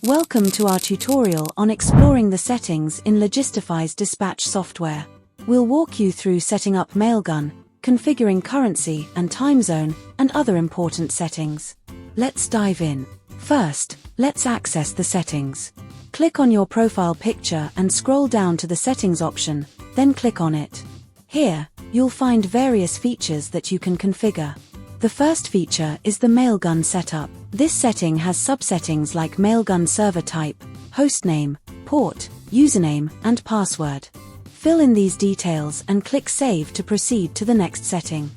Welcome to our tutorial on exploring the settings in Logistifie's dispatch software. We'll walk you through setting up MailGun, configuring currency and time zone, and other important settings. Let's dive in. First, let's access the settings. Click on your profile picture and scroll down to the settings option, then click on it. Here, you'll find various features that you can configure. The first feature is the MailGun setup. This setting has subsettings like MailGun server type, hostname, port, username, and password. Fill in these details and click Save to proceed to the next setting.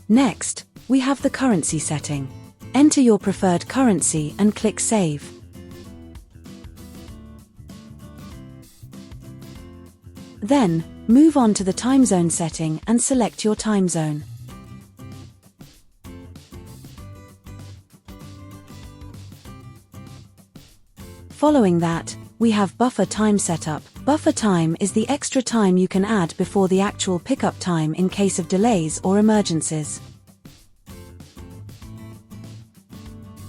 Next, we have the currency setting. Enter your preferred currency and click Save. Then, move on to the time zone setting and select your time zone. Following that, we have buffer time setup. Buffer time is the extra time you can add before the actual pickup time in case of delays or emergencies.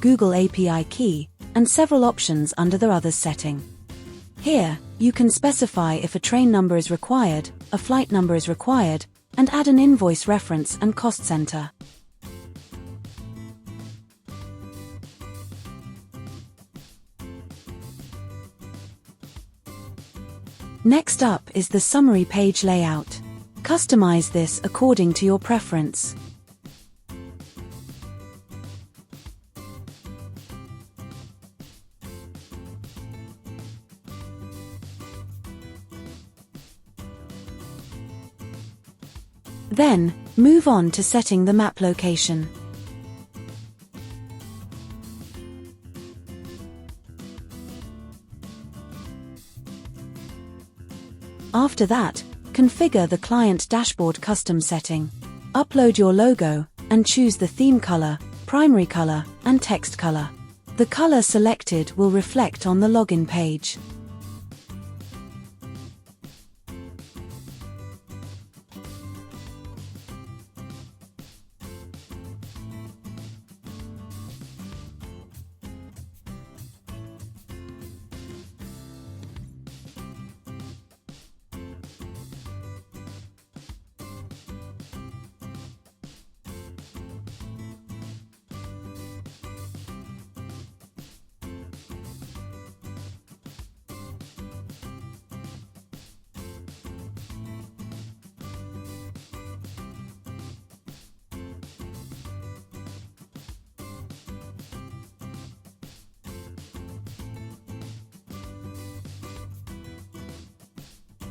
Google API key, and several options under the Others setting. Here, you can specify if a train number is required, a flight number is required, and add an invoice reference and cost center. Next up is the summary page layout. Customize this according to your preference. Then, move on to setting the map location. After that, configure the client dashboard custom setting. Upload your logo, and choose the theme color, primary color, and text color. The color selected will reflect on the login page.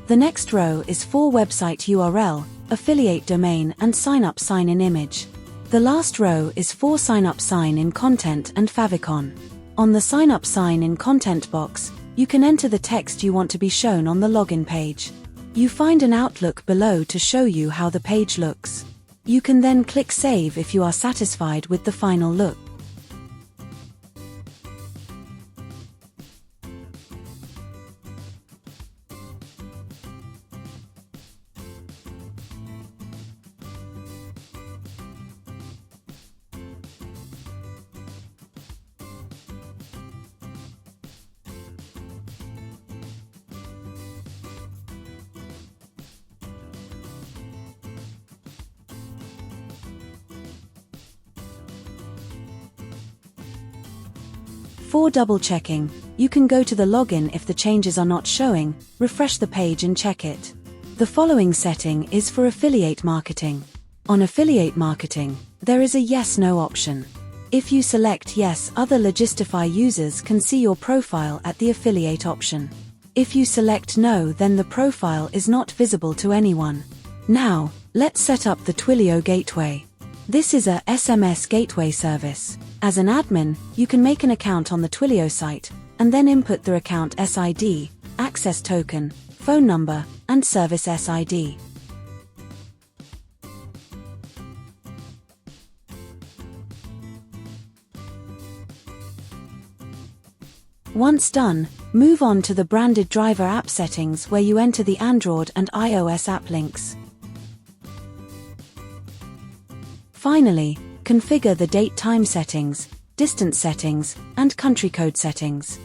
The next row is for website URL, affiliate domain, and sign-up sign-in image. The last row is for sign-up sign-in content and favicon. On the sign-up sign-in content box, you can enter the text you want to be shown on the login page. You find an Outlook below to show you how the page looks. You can then click Save if you are satisfied with the final look. For double-checking, you can go to the login if the changes are not showing, refresh the page and check it. The following setting is for affiliate marketing. On affiliate marketing, there is a yes/no option. If you select yes, other Logistifie users can see your profile at the affiliate option. If you select no, then the profile is not visible to anyone. Now, let's set up the Twilio Gateway. This is a SMS Gateway service. As an admin, you can make an account on the Twilio site, and then input the account SID, access token, phone number, and service SID. Once done, move on to the branded driver app settings where you enter the Android and iOS app links. Finally, configure the date-time settings, distance settings, and country code settings.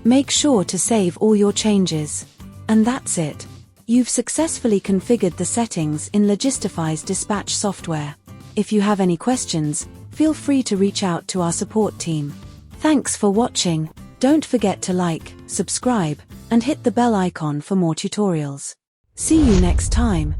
Make sure to save all your changes. And that's it. You've successfully configured the settings in Logistifie's dispatch software. If you have any questions, feel free to reach out to our support team. Thanks for watching. Don't forget to like, subscribe, and hit the bell icon for more tutorials. See you next time.